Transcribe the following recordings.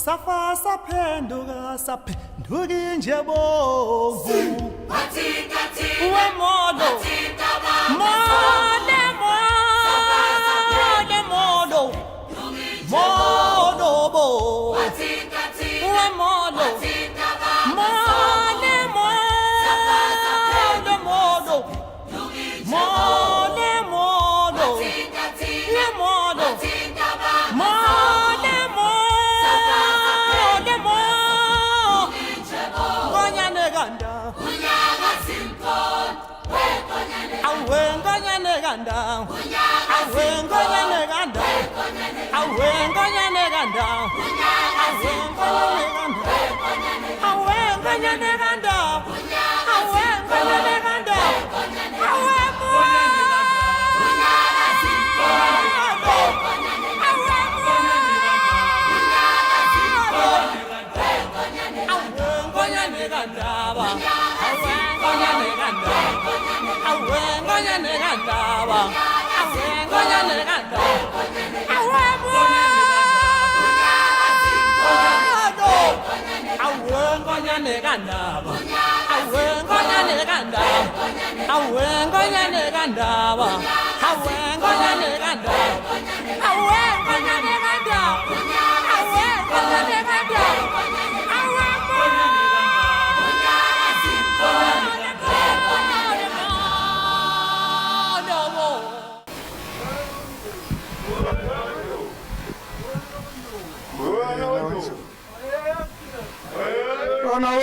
safa saphenduka saphenduka nje bovu wemolo mole mole molo molo bo wemolo mole mole molo mole molo wemolo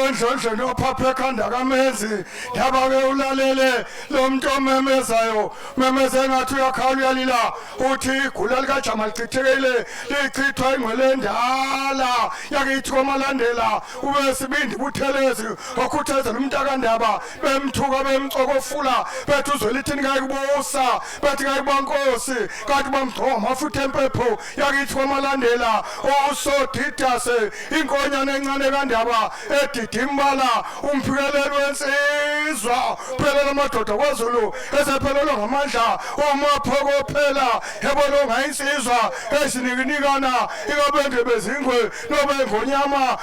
Wendlondlo nophapha ekhanda kamezi yaba ke ulalele lo muntu omemezayo memeze ngathi uyakhala uyalila uthi igula lika Jamal chithekile lichithwa ingwele endala yakithi komalandela ube sibindi buthelezi okhuthezela umntakandaba bemthuka bemcokofula bethi uzwelithini kayikubusa bethi kayibankosi kanti bamgcoba amafutha empepho yakithi komalandela usodidase inkonyane encane kandaba edidimbala umphikelelo wensizwa phelela amadoda kwaZulu esephelelwe ngamandla umaphoko phela yabona ngayinsizwa ezinikinikana ikabende bezingwe nobe ngonyama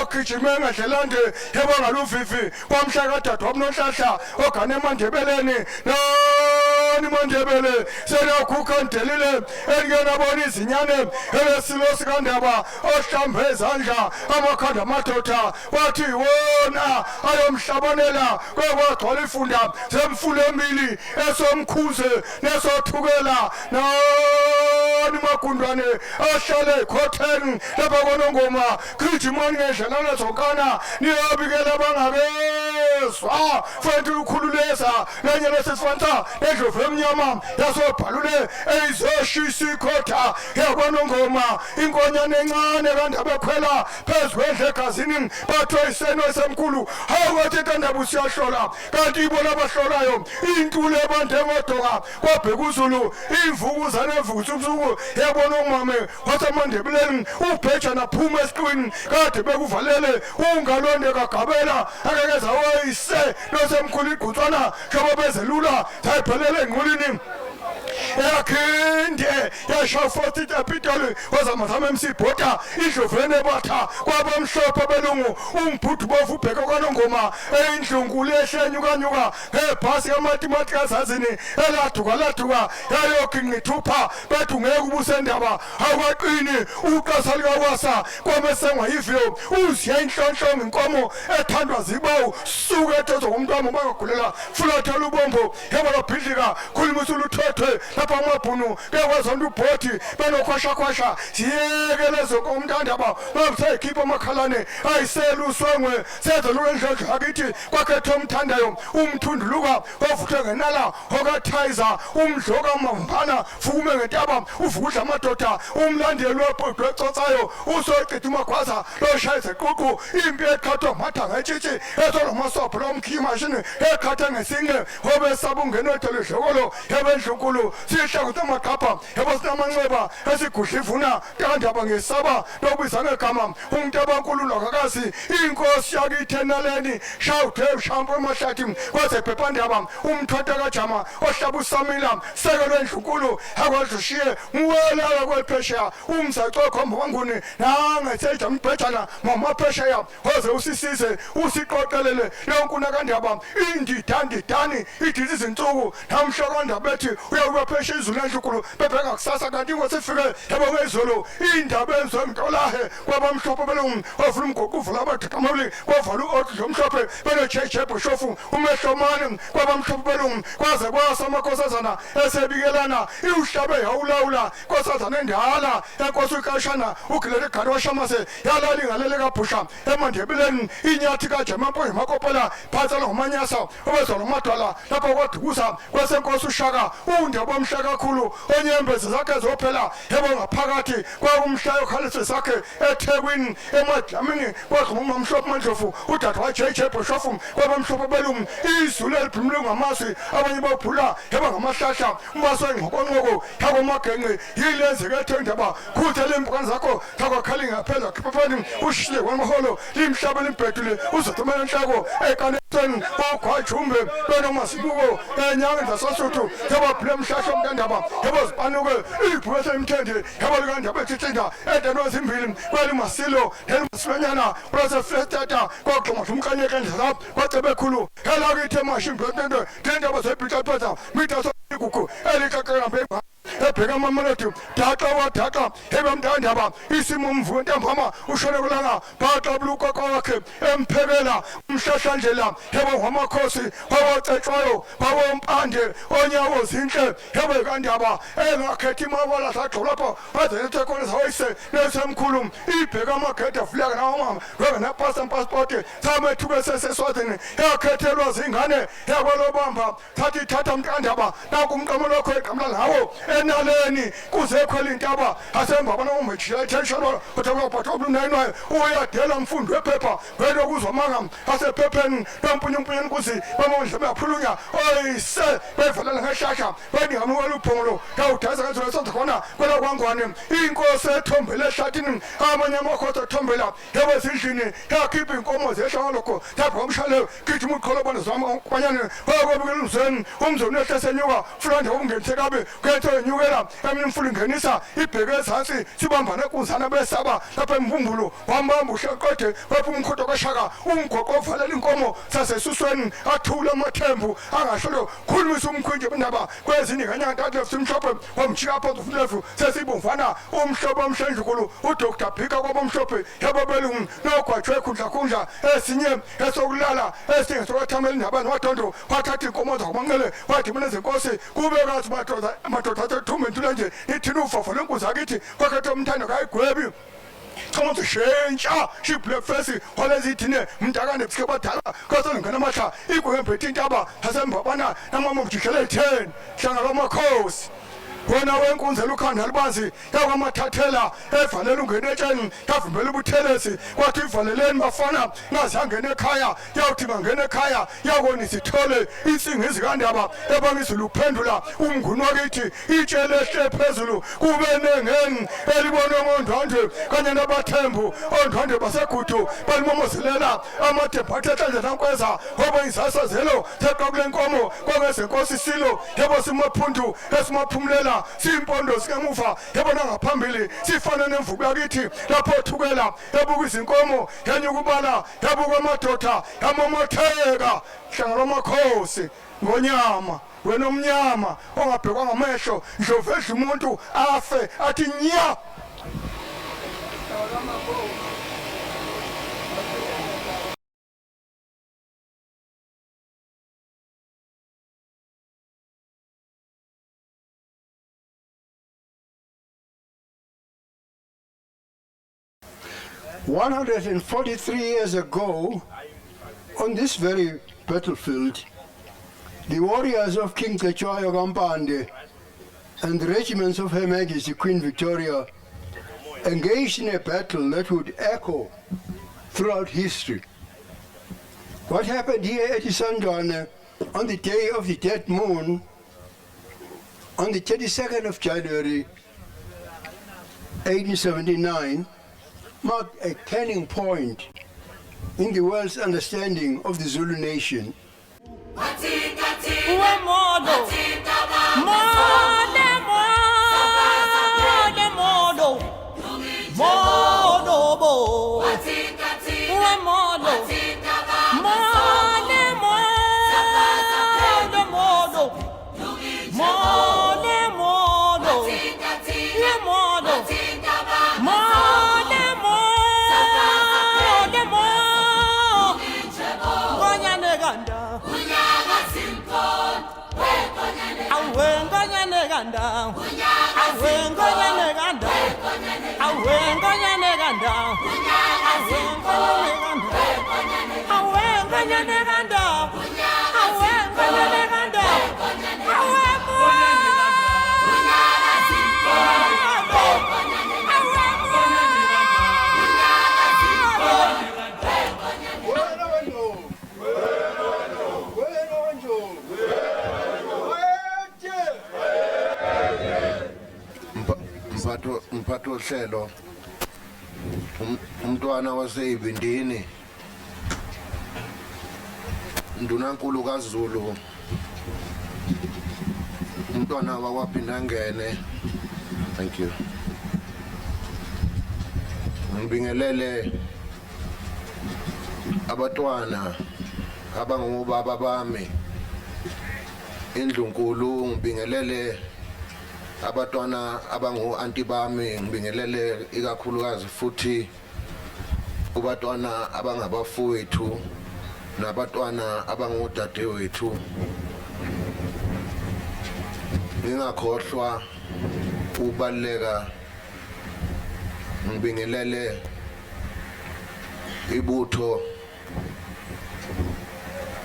ogijime ngadlelande yabona luvivi kwamhla kadade wabnohlahla ogane eMandebeleni nani Mandebele seyakhukha ndelile engena bona izinyane elesilo sikandaba ohlambe ezandla amakhanda amadoda wathi wona ayomhlabonela kwagcwala ifunda semfulo emili esomkhuze nesothukela nani magundwane ahlale ekhothen lapha konongoma gijimani ngedlelana zonkana niyabikela bangakezwa futhi ukhululeza nanye lesifanta endlovu emnyama yasobhalule eyizoshisa ikhotha yakwanongoma inkonyane encane kandaba ekhwela phezu kwendle egazini bathwe iseno esemkhulu hawathi kandaba usiyahlola kanti ibona abahlolayo intule ebande ngodoka kwabheka uZulu imvukuzane evukisa ubusuku yabona umame waseMandebeleni ubheja naphuma esiqwini kade bekuvalele ungalonde kagabela akekeza wayise nosemkhulu igqutswana njengoba bezelula sayiphelele enqulini yakhinde yashafoti tapitole wazamazama MC-Bota idlovene batha kwabamhlophe belungu umbhudu bovu ubheka kwanongoma endlunkulu ehlenyukanyuka ngebhasi yamatimati kazazini eladuka yayokhinqithupha bethi ungeke ubusendaba akwaqini uqasa likawasa kwamesengwa yiviyo uziya inhlonhlongo inkomo ethandwa zibawu suke ethozo ngomntwana bangagulela fulathela ubombo yabona bhidlika khulumisa uluthethwe lapha amabhunu kekwazonto ubhoti benokhwashakhwasha ziyekelezo komntandaba babusayikhipha amakhalane ayisela uswengwe sezelule ndlodlo akithi kwakhetha omthandayo umthunduluka wavuthwe ngenala okathayiza umdloka mambana fukume ngetaba uvukudla amadoda umlandeli webhodwecotsayo usoqitha umagwaza loshayise ququ impi ekhathwa matha ngetshitshi etholamasobho lomkhimashini ekhatha ngesinqe obesaba ungenwe edolodlokolo yabendlunkulu siyeshaka zamaqapha yabo sinamanxeba esigudlivuna kandaba ngesaba lokubiza ngegama umuntu abankululo akakazi inkosi yakithi enaleni shawuthe ushampo emahlathi kwaze phephandaba umthwata kajama ohlaba usamila sekelwe endlunkulu akwazi ushiye muwelala kwephesheya umzaco khomba wanguni nangeseja mbhejana mamaphesheya oze usisize usiqoqelele yonkuna kandaba indidandidani idizi izinsuku namhlokanda bethi uyakuba pheshe izulu endlunkulu bebheka kusasa kanti inkosi ifike yabo ngezolo indaba enziwe mntolahe kwabamhlophe belungu ofuna umgoquvula abathakamuli kwavala u-othi zomhlophe benojejebu shofu umehlomane kwabamhlophe belungu kwaze kwasa amakhosazana esebikelana iwuhlabe yawulawula nkosazana endala enkosi ukashana ugilele igadi washamase yalali ngalele kabhusha emandebeleni inyathi kajemampo yimakopela phatsala ngomanyasa obezolo madwala lapho kwadukuza kwasenkosi ushaka undaba omhle kakhulu onyembezi zakhe zophela yebo ngaphakathi kwakumhlayo khalise zakhe eThekwini emadlamini kwagquma umhlophe mandlovu udade wajejebu shofu kwabamhlophe belungu izulu elibhimile ngamazwi abanye babhula yaba ngamahlahla umbaso engqokonqoko yabo magenge yilenzeke ethondaba khuthe lempukane zakho thakwakhali ngaphezulu khiphani ushile kwamaholo limhlabe limbhedule uzothumela enhlako ekaneseni ogwajumbe benomasibuko enyanga zasasuthu yaba phule mhlahla omntandaba yabo zipanuke ibhubese imthende yabo likandaba ethithinda edenozimbili kwalimasilo nelimasilonyana prosefestata kwagxuma umkanyeke endlela kwacebekhulu elakithi emashimbetende ndendaba zebhitapeta mitaso igugu elikakangambeba ebheka amamalodi daxa wadaxa ebemntandaba isimo umvuke ntambama ushone kulanga bhaxa bulukoko wakhe emphekela umhlahlandlela yebo wamakhosi wawacetshwayo wawompande onyawo zinhle yebo kandaba engakhethi imawala sagxolapho azelethe khona zawayise nesemkhulu ibheka amagede afuleka nawomama lwengenapasa mpasipoti samethuke seseswazini yakhethelwa zingane yakwalobamba thatha mntandaba nakumqamo lokho eqamla lawo enaleni kuze khwela intaba asemva bona umejila attention uthoba obunayinwayo uyadela mfundo wephepha wena kuzomanga asephepheni nompunyumpunyeni kuzi bamondla baphulunya oyise bevalela ngeshasha bengamukela uphongolo yawudasa kanjalo sonke khona kwela kwangwane inkosi ethombele ehlathini amanye amakhosi ethombela yabo ezindlini yakhipha inkomo zeshaka lokho lapho umshaleyo kithi umuqholo bona zama kwanyane wakobekela umzweni umzweni ehlesenyuka fulanda ubungenisekabe kwetho enyukela eminye umfulu ingenisa ibheke ezansi sibambane kuzana besaba lapha emvumbulo wambamba ushaqede waphuma umkhodo kashaka umgoqo ovalela inkomo sasesusweni athula amathembu angasholo khulumisa umkhwinje bendaba kwezini kanyanga ntathu simhlophe wamjika phansi ufulefu sesibomvana umhlobo omshendlukulu uDr Bhika kwabomhlophe yababelungu nogwajwe khundla esinye esokulala esinye sokuthamela indaba nodondo wathatha inkomo zakumanqele wadimana zenkosi kube kathi madoda athumbe ntule nje ithina ufafo lenkuzi akithi kwakhethe umthando kayigwebi Come to change. She play first. Always it in Mtagane Skibatala. Cousin Ganamacha. Equal Petitaba. Hassan Babana. Namam Chikale 10. Shangaroma Coast. Wena wenkunze lukhanda libanzi yakwamathathela evalele ungenetsheni yavumela ubuthelesi kwathi ivaleleni bafana ngazangena ekhaya yawuthi bangena ekhaya yakona isithole insingizi kandaba ebangizulu uphendula umnguni wakithi itshele ehle phezulu kube nengeni elibona ngondwandwe kanye nabathembu ondwandwe basegudu balimomozelela amathembu athetha nankweza ngoba izasazelo seqabule nkomo kwangezenkosi silo yebo simaphundu esimaphumulela simpondo sikemuva yabona ngaphambili sifana nemvubu yakithi lapho thukela yabuka izinkomo yanyukubala yabuka amadoda yamomotheka hlangana amakhosi ngonyama wena omnyama ongabhekwa ngamehlo njovedla umuntu afe athi nya 143 years ago, on this very battlefield, the warriors of King Cetshwayo Kampande and the regiments of Her Majesty Queen Victoria engaged in a battle that would echo throughout history. What happened here at iSandlwana on the day of the dead moon On the 32nd of January 1879 marked a turning point in the world's understanding of the Zulu nation. Mphatho hlelo umntwana waseyibindini ndunankulu kaZulu umntwana wakwaPhindangene. Thank you. Ngibingelele abatwana abangobaba bami eNquthu, ngibingelele abatwana abangu-anti bami, ngibingelele ikakhulukazi futhi kubatwana abangabafowethu nabatwana abangodadewethu. Ngingakhohlwa ukubaleka, ngibingelele ibutho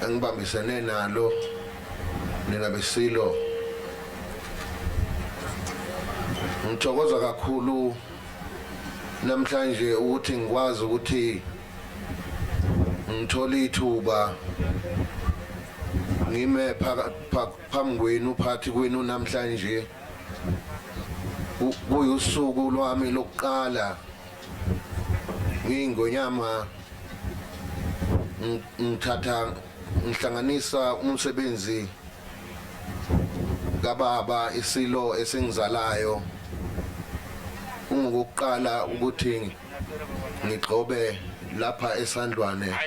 engibambisene nalo ninabesilo. Ngithokoza kakhulu namhlanje ukuthi ngikwazi ukuthi ngithola ithuba ngime phambi kwenu phathi kwenu namhlanje. Kuyusuku lwami lokuqala ngingonyama ngihlanganisa umsebenzi kababa isilo esengizalayo. Ungokuqala ukuthi ngigcobe lapha eSandlwana,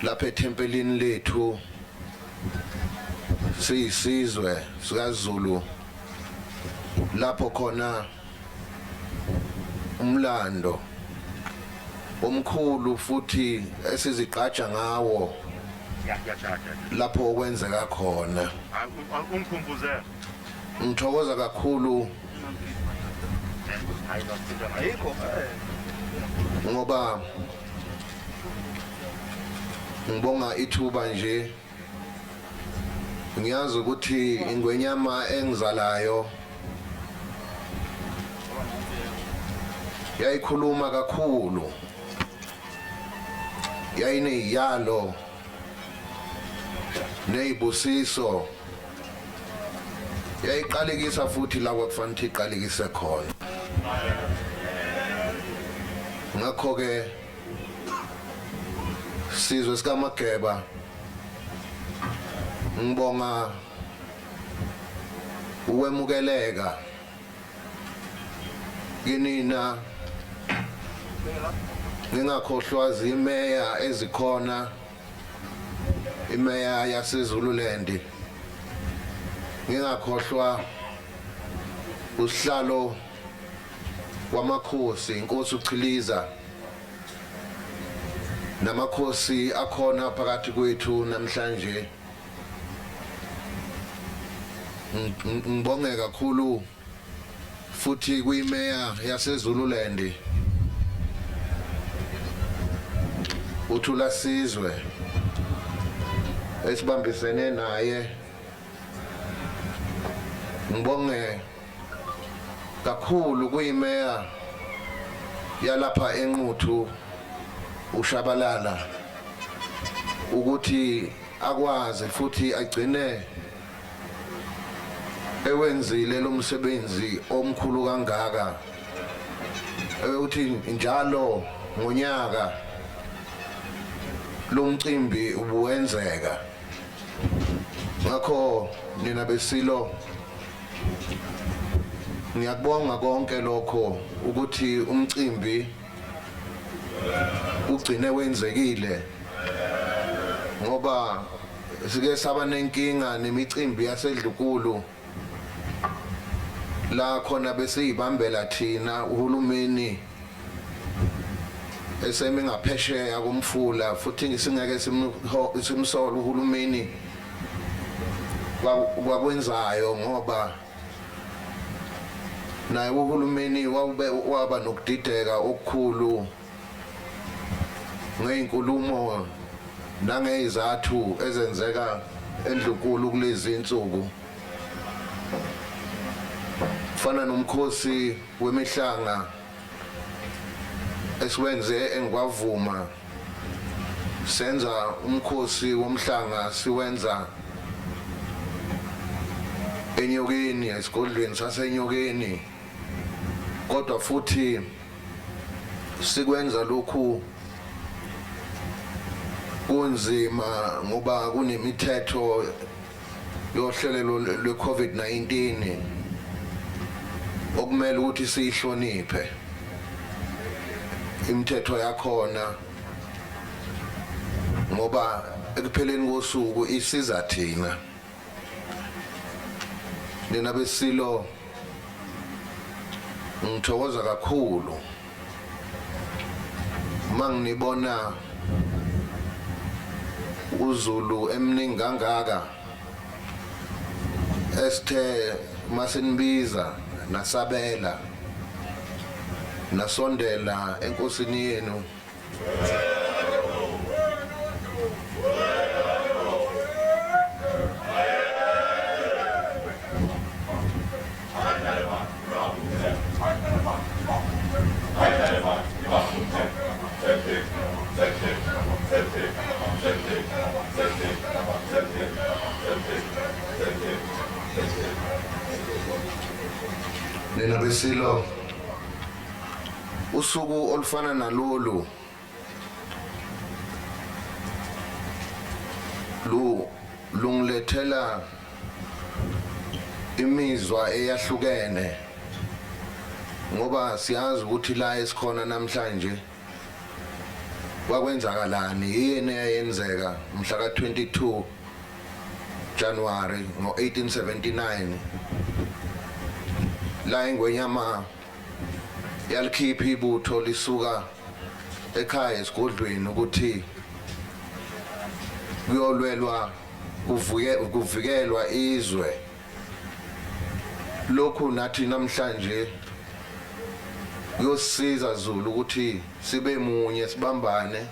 lapha ethempelini lethu siyisizwe sikaZulu, lapho khona umlando omkhulu futhi esizigqaja ngawo lapho okwenzeka khona. Ngithokoza kakhulu ngoba ngibonga ithuba nje. Ngiyazi ukuthi ingwenyama engizalayo yayikhuluma kakhulu, yayineyalo neyibusiso, yayiqalekisa futhi lapho kufanele iqalekise khona. Ngakho ke sizwe sikaMageba ngibonga ukwemukeleka kinina, ngingakhohlwazi imeya ezikhona, imeya yaseZululand, ngingakhohlwa usihlalo wamakhosi inkosi uChiliza namakhosi akhona phakathi kwethu namhlanje. Ngibonge kakhulu futhi kuyimeya yaseZululand uThula Sizwe esibambisene naye. Ngibonge kakhulu kuyimeya yalapha eNquthu uShabalala ukuthi akwazi futhi agcine ewenzile lo msebenzi omkhulu kangaka uthi njalo ngonyaka lo mcimbi ubuwenzeka ngakho nina besilo ngiyakubonga konke lokho ukuthi umcimbi ugcine wenzekile ngoba sike saba nenkinga nemicimbi yasedlukulu la khona bese ibambela thina uhulumeni esemi ngaphesheya komfula futhi ngisingeke simsola uhulumeni wakwenzayo ngoba naye uhulumeni waba nokudideka okukhulu ngeinkulumo nangezathu ezenzeka endlukulu kulezi insuku fana nomkhosi wemihlanga esiwenze eNqwavuma senza umkhosi womhlanga siwenza eNyokeni esigodlweni saseNyokeni kodwa futhi sikwenza lokhu kunzima ngoba kunemithetho yohlelo lwe-COVID-19 okumele ukuthi siyihloniphe imithetho yakhona ngoba ekupheleni kosuku isiza thina nina besilo ngithokoza kakhulu mangibona uZulu emningi kangaka esithe masenbiza nasabela nasondela enkosini yenu nina besilo usuku olufana nalolu lungilethela imizwa eyahlukene ngoba siyazi ukuthi la esikhona namhlanje wakwenzakalani yini eyenzeka mhla ka-22 January ngo-1879 la eNgwenyama yalikhipha ibutho lisuka ekhaya esigodlweni ukuthi kuyolwelwa kuvikelwa izwe lokhu nathi namhlanje kuyosiza Zulu ukuthi sibe munye sibambane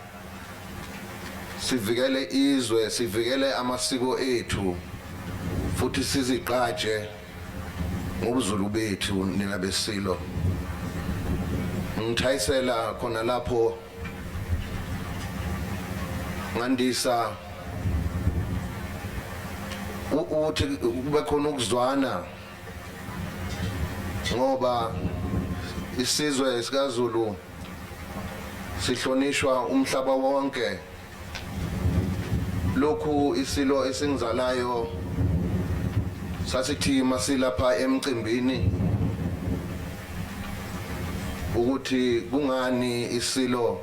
sivikele izwe sivikele amasiko ethu futhi sizigqaje ngobuZulu bethu nina besilo ngithayisela khona lapho ngandisa uthi kube khona ukuzwana ngoba isizwe sikaZulu sihlonishwa umhlaba wonke lokhu isilo esingizalayo sasithi masilapha emcimbini ukuthi kungani isilo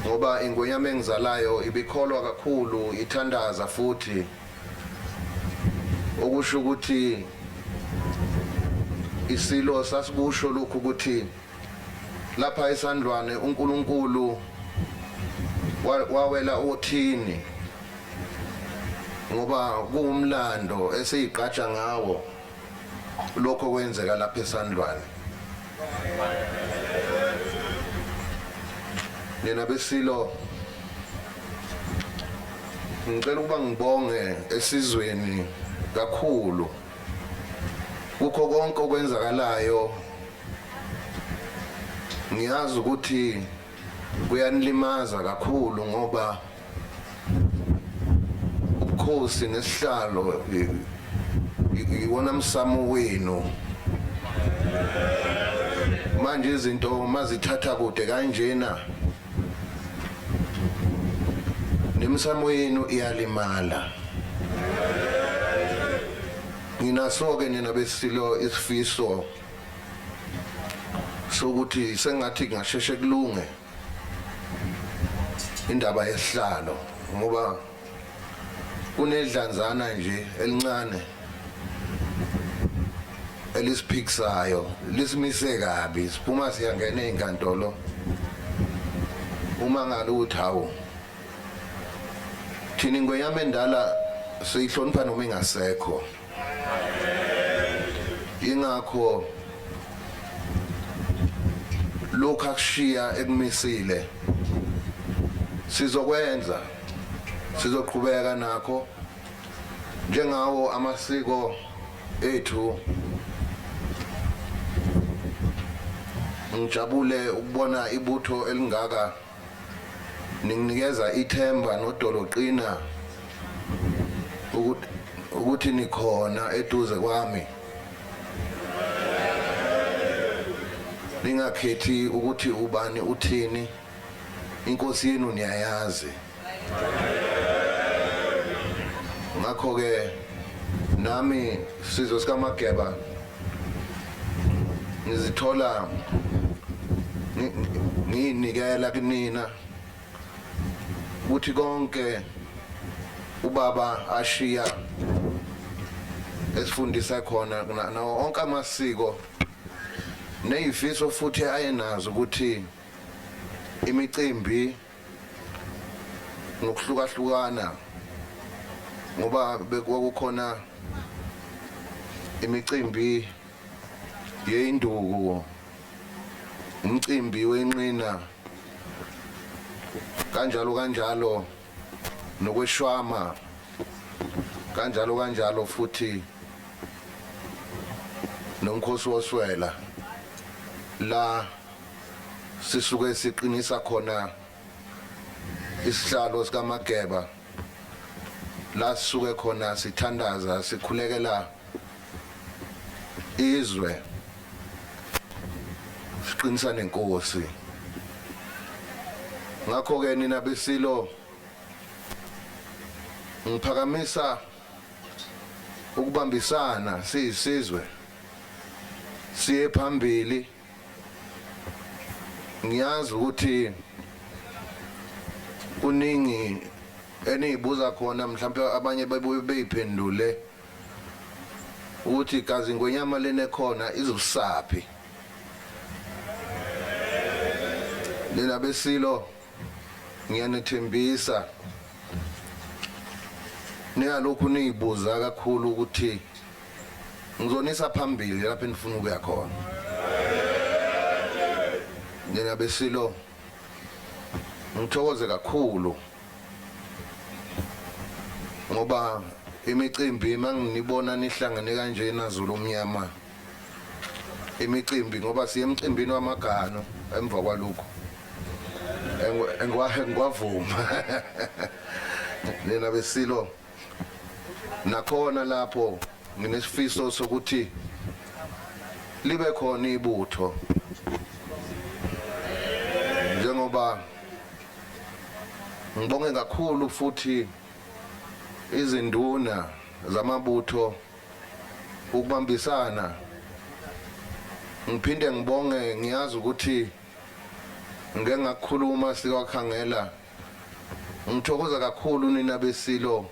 ngoba ingonyama engizalayo ibikholwa kakhulu ithandaza futhi okusho ukuthi isilo sasikusho lokhu ukuthi lapha eSandlwane uNkulunkulu wawela othini ngoba kuumlando esiyigqaja ngawo lokho kwenzeka lapha eSandlwane nina besilo ngicela ukuba ngibonge esizweni kakhulu kukho konke okwenzakalayo ngiyazi ukuthi kuyanilimaza kakhulu ngoba ubukhosi nesihlalo iwona msamo wenu manje izinto mazithatha kude kanjena nemsamo yenu iyalimala nginasoke nina besilo isifiso sokuthi sengathi ngasheshe kulunge indaba yesihlalo ngoba kunedlanzana nje elincane elisiphikisayo lisimise kabi siphuma siyangena ezinkantolo uma ngaluthi hawo thini ngweyame endala siyihlonipha noma ingasekho ingakho lokhu akushiya ekumisile sizokwenza sizoqhubeka nakho njengawo amasiko ethu ngijabule ukubona ibutho elingaka ninginikeza ithemba nodoloqina ukuthi nikhona eduze kwami ningakhethi ukuthi ubani uthini inkosi yenu niyayazi ngakho ke nami sizwe sikaMageba ngizithola nginikela kunina ukuthi konke ubaba ashiya esifundisa khona nawo onke amasiko neyifiso futhi ayenazo ukuthi imicimbi ngokuhlukahlukana ngoba bekwakukhona imicimbi yeinduku umcimbi wenqina kanjalo nokweshwama kanjalo futhi nomkhosi woswela la sisuke siqinisa khona isihlalo sikaMageba la sisuke khona sithandaza sikhulekela izwe siqinisa nenkosi ngakho ke nina besilo ngiphakamisa ukubambisana siyisizwe siye phambili ngiyazi ukuthi kuningi eniyibuza khona mhlawumbe abanye babuye beyiphendule ukuthi gazi ngwenyama lene khona izusaphi nina besilo ngiyanethembisa niyalokhu niyibuza kakhulu ukuthi ngizonisa phambili lapho enifuna ukuya khona nina besilo ngithokoze kakhulu ngoba imicimbi manginibona nihlangene kanje naZulu umnyama imicimbi ngoba siye emcimbini wamagano emva kwalokho engwavuma nina besilo nakhona lapho nginesifiso sokuthi libe khona ibutho njengoba ngibonge kakhulu futhi izinduna zamabutho ukubambisana ngiphinde ngibonge ngiyazi ukuthi ngeke ngakukhuluma sikwakhangela ngithokoza kakhulu nina besilo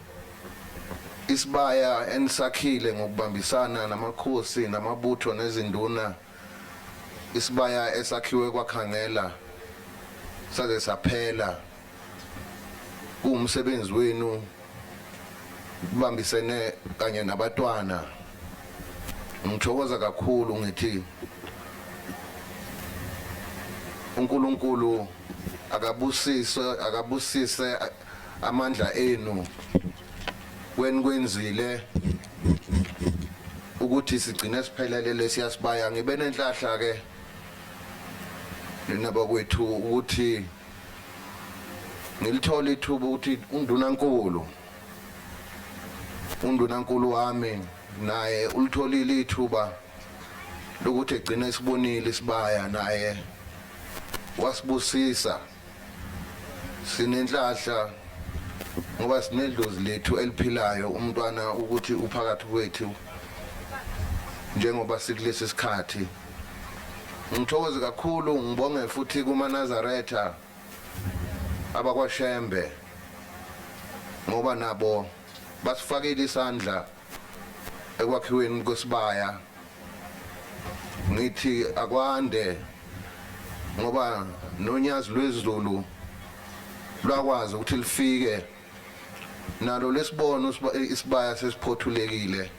isibaya enisakhile ngokubambisana namakhosi namabutho nezinduna isibaya esakhiwe kwakhangela saze saphela umsebenzi wenu kubambisene kanye nabatwana ngithokoza kakhulu ngithi uNkulunkulu akabusise amandla enu kwenzile ukuthi sigcine siphelele siyasibaya ngibe nenhlahla ke nina bakwethu ukuthi ngilithola ithuba ukuthi undunankulu wami naye ulitholile ithuba lokuthi egcine sibonile isibaya naye wasibusisa sinenhlahla ngoba sinedlozi lethu eliphilayo umntwana ukuthi uphakathi kwethu njengoba sikulesi sikhathi ngithokoze kakhulu ngibonge futhi kuma Nazaretha abakwashembe ngoba nabo basifakile isandla ekwakhiweni kwesibaya ngithi akwande ngoba nonyazi lwezulu lwakwazi ukuthi lifike nalo lesibono isibaya sesiphothulekile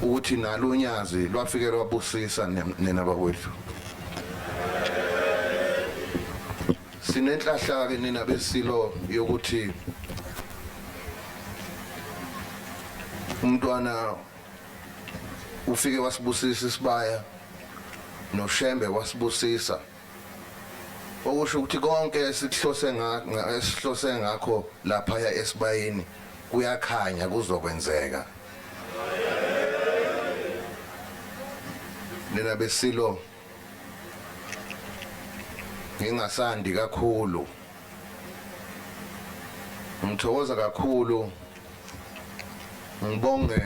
ukuthi nalo unyazi lwafike lwabusisa nena bakwethu sinenhlahla ke nina besilo yokuthi umntwana ufike wasibusisa isibaya noshembe wasibusisa okusho ukuthi konke esihlose ngakho lapha esibayeni kuyakhanya kuzokwenzeka nina besilo ngingasandi kakhulu ngithokoza kakhulu ngibonge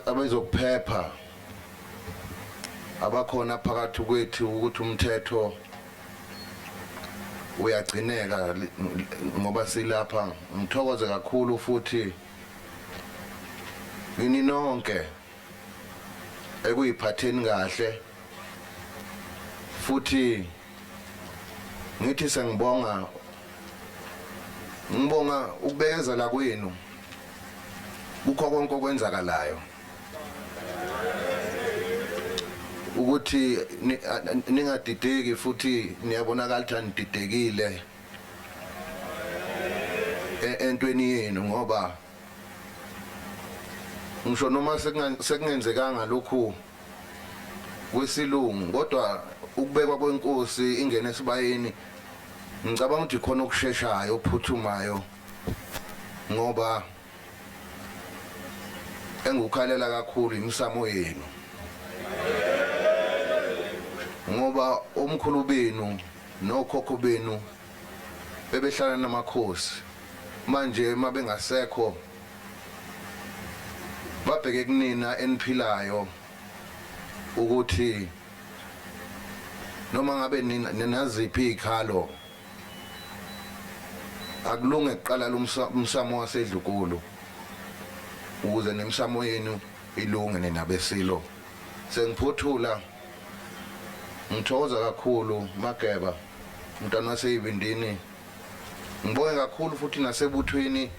abazokuphepha abakhona phakathi kwethu ukuthi umthetho uyagcineka ngoba silapha ngithokoze kakhulu futhi ngini nonke ekuyiphatheni kahle futhi ngithi sengibonga ukubekezela kwenu kukho konke okwenzakalayo ukuthi ningadideki futhi niyabonakala ukuthi nididekile entweni yenu ngoba ngisho noma sekungenzekanga lokhu kwesilungu kodwa ukubekwa kwenkosi ingene esibayeni ngicabanga ukuthi khona okusheshayo okuphuthumayo ngoba engukhalela kakhulu imsamo yenu ngoba omkhulu benu nokhokho benu bebehlala namakhosi manje mabengasekho babheke kunina eniphilayo ukuthi noma ngabe ninaziphi ikhalo akulunge kuqala umsamo wasedlukulu ukuze nemsamo yenu ilunge nenabesilo sengiphothula ngithokoza kakhulu Mageba umntwana waseyibindini ngibonge kakhulu futhi nasebuthweni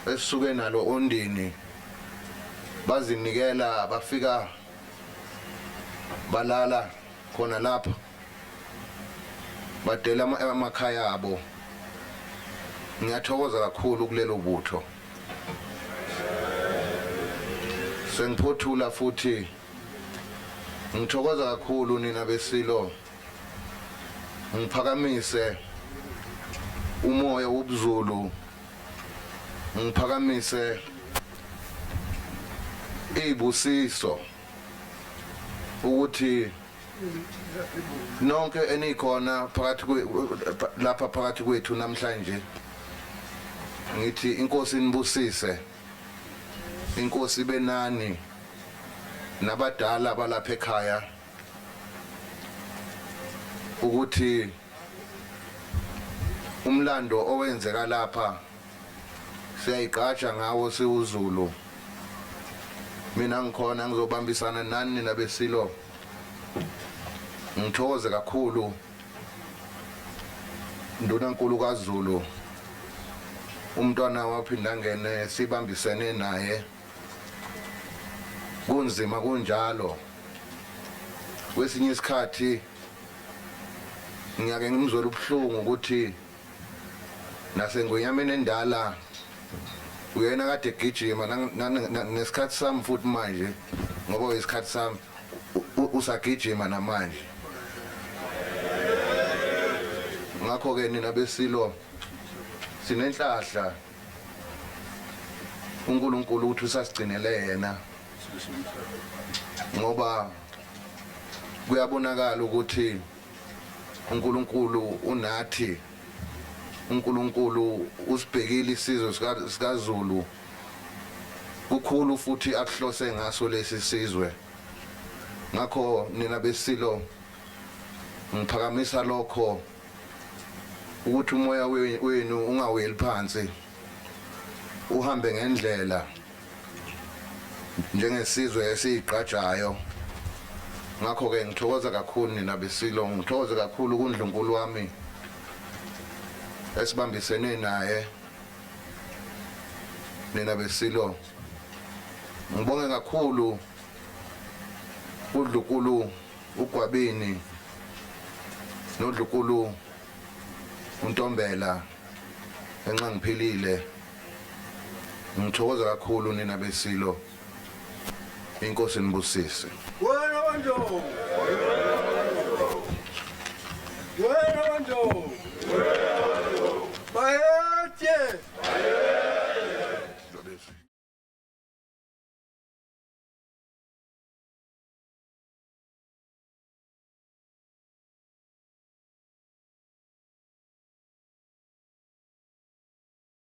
esisuke nalo ondini bazinikela bafika balala khona lapha badela emakhaya abo ngiyathokoza kakhulu kulelo butho sengiphothula futhi ngithokoza kakhulu nina besilo ngiphakamise umoya wobuzulu ngiphakamise ibusiso ukuthi nonke enikhona phakathi lapha phakathi kwethu namhlanje ngithi inkosi inibusise inkosi benani nabadala balapha ekhaya ukuthi umlando owenzeka lapha siyayiqhatsha ngawo siwuZulu mina ngikhona ngizobambisana nani nabesilo ngithokoze kakhulu ndunankulu kaZulu umntwana waphinda ngene sibambisene naye kunzima kunjalo kwesinye isikhathi ngiyake ngimzwela ubuhlungu ukuthi nasengoyameni endala uyena kade egijima nesikhathi sami futhi manje ngoba isikhathi sami usagijima namanje ngakho ke nina besilo sinenhlahla uNkulunkulu uthi usasigcinele yena ngoba kuyabonakala ukuthi uNkulunkulu unathi uNkulunkulu usibhekile isizwe sikaZulu kukhulu futhi akuhlose ngaso lesi sizwe ngakho nina besilo ngiphakamisa lokho ukuthi umoya wenu ungaweli phansi uhambe ngendlela njengesizwe esiyigqajayo ngakho ke ngithokoza kakhulu nina besilo ngithokoza kakhulu kuNdlunkulu wami esibambisene naye nina besilo ngibonge kakhulu uNdlunkulu uGwabini noNdlunkulu uNtombela enxangiphilile ngithokoza kakhulu nina besilo inkosi nibusise Wena Ndlovu